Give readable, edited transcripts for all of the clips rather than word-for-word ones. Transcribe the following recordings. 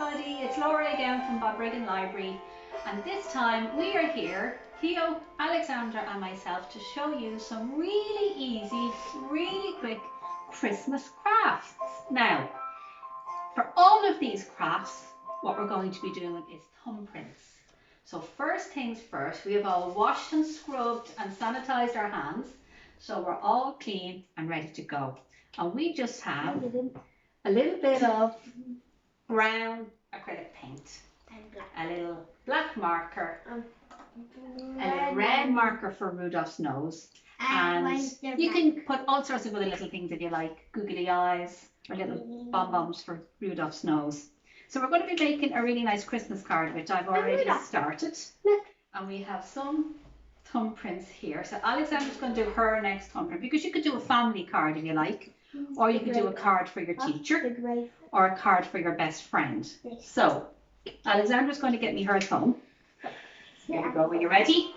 everybody, it's Laura again from Bodbriggan Library, and this time we are here, Theo, Alexandra and myself, to show you some really easy, really quick Christmas crafts. Now, for all of these crafts, what we're going to be doing is thumbprints. So first things first, we have all washed and scrubbed and sanitized our hands, so we're all clean and ready to go. And we just have a little bit of brown acrylic paint, a little black marker, a little red marker for Rudolph's nose, and you can put all sorts of other little things if you like, googly eyes or little bomb-bombs for Rudolph's nose. So we're going to be making a really nice Christmas card, which I've already started, and we have some thumbprints here. So Alexandra's going to do her next thumbprint, because you could do a family card if you like, or you could do a card for your teacher, or a card for your best friend. So Alexandra's going to get me her thumb. Here we go. Are you ready?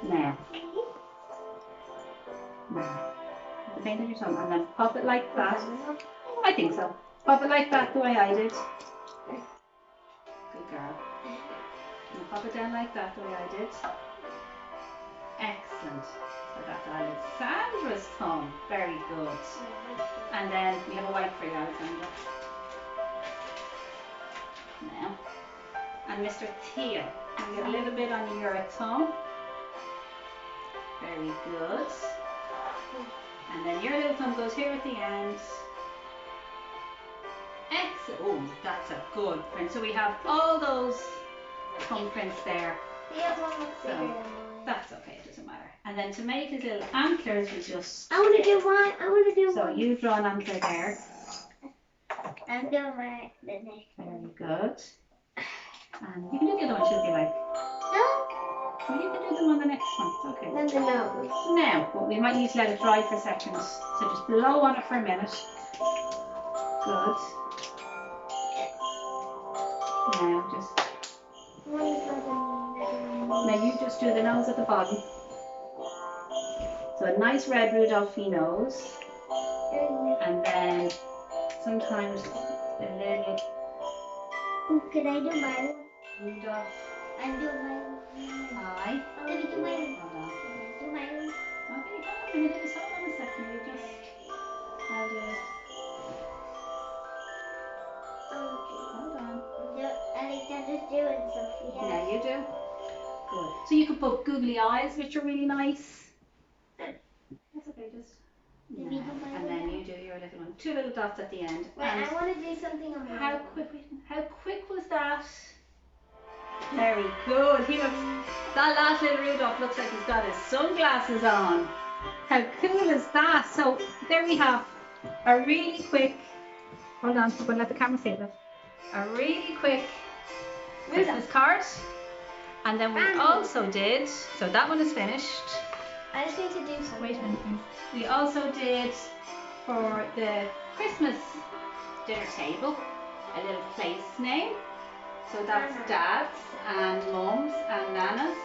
Now. The paint on your thumb, and then pop it like that. I think so. Pop it like that, the way I did. Good girl. And pop it down like that, the way I did. Excellent. So that's Alexandra's thumb. Very good. And then we have a white for you, Alexandra. Now. And Mr. Theo, you get a little bit on your thumb. Very good. And then your little thumb goes here at the end. Excellent. Oh, that's a good print. So we have all those thumbprints there. So that's okay, it doesn't matter. And then to make his little antlers, we just... I want to do one. I want to do one. So you draw an antler there. I'm doing my next. Very good. And you can do the other one too if you like. No? Well, you can do them on the next one. It's okay. No, the nose. Now, but we might need to let it dry for a second. So just blow on it for a minute. Good. Now just... Now you just do the nose at the bottom. So a nice red Rudolphy nose. And then sometimes a little... Can I do mine? Rudolph. I'm doing mine. Eye. Let me do mine. Hold on. Do mine. Okay, hold on a second. You just... I'll do it. Hold on. Alexandra's doing Sophia. Yeah, you do. Good. So you could put googly eyes, which are really nice. That's okay, just... Yeah. And then you do your little one. 2 little dots at the end. Wait, I want to do something on How quick was that? Very good. He looks... That last little Rudolph looks like he's got his sunglasses on. How cool is that? So there we have a really quick... Hold on, I'm going to let the camera see it. A really quick Christmas card. And then we also did... So that one is finished. I just need to do something. Wait a minute. We also did, for the Christmas dinner table, a little place name. So that's Dad's and Mum's and Nana's.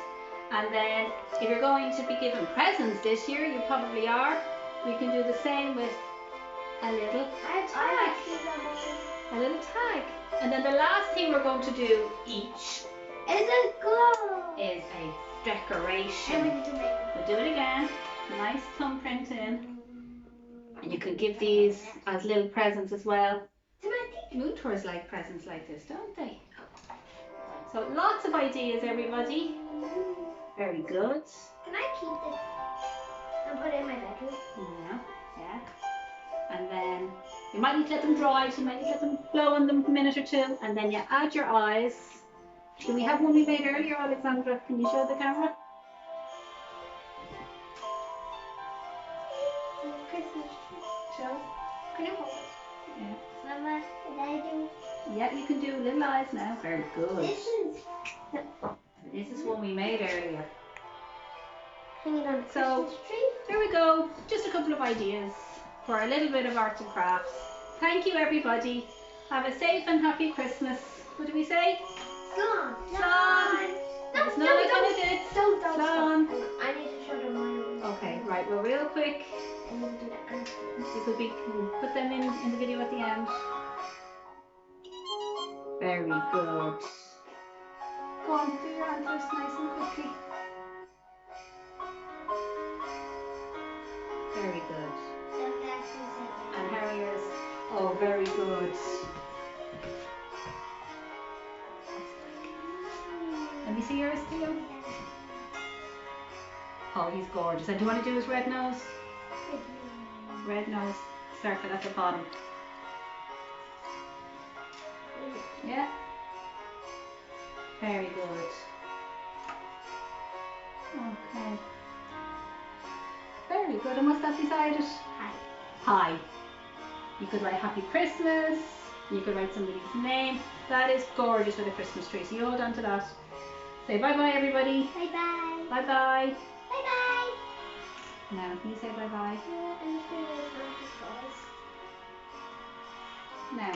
And then if you're going to be given presents this year, you probably are, we can do the same with a little tag. A little tag. And then the last thing we're going to do each is a decoration. We'll do it again. Nice thumbprint in. And you can give these as little presents as well. Moon tours like presents like this, don't they? So lots of ideas, everybody. Very good. Can I keep this and put it in my bedroom? Yeah. And then you might need to let them dry, so you might need to let them blow on them a minute or two, and then you add your eyes. Do we have one we made earlier, Alexandra? Can you show the camera? Christmas tree. Show. Can I hold it? Yeah. Mama, can I do? Yeah, you can do little eyes now. Very good. This This is one we made earlier. hang it on the So Christmas tree. there we go. Just a couple of ideas for a little bit of arts and crafts. Thank you, everybody. Have a safe and happy Christmas. What do we say? Slán. It's not like I did. Slán. I need to show them my own. Okay, right. Well, real quick. And then do the answer. You could put them in the video at the end. Very good. Go on, do your answers nice and quickly. Very good. And how are yours? Oh, very good. Let me see yours, Theo. Oh, he's gorgeous. And do you want to do his red nose? Red nose. Circle at the bottom. Yeah. Very good. Okay. Very good. And what's that beside it? Hi. Hi. You could write Happy Christmas. You could write somebody's name. That is gorgeous with a Christmas tree. So you hold on to that. Say bye-bye, everybody. Bye-bye. Bye-bye. Bye-bye. Now, can you say bye-bye? Now.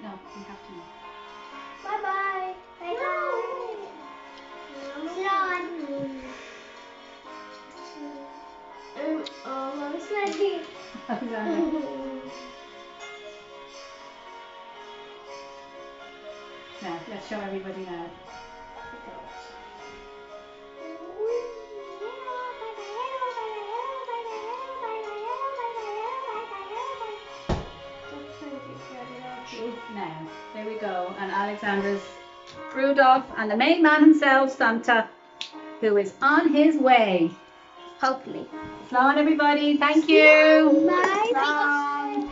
No, you have to know. Bye-bye. Bye-bye. Almost ready. Now, let's show everybody now. Now, there we go. And Alexandra's Rudolph and the main man himself, Santa, who is on his way. Hopefully. Slow on, everybody. Thank you. Bye. Bye.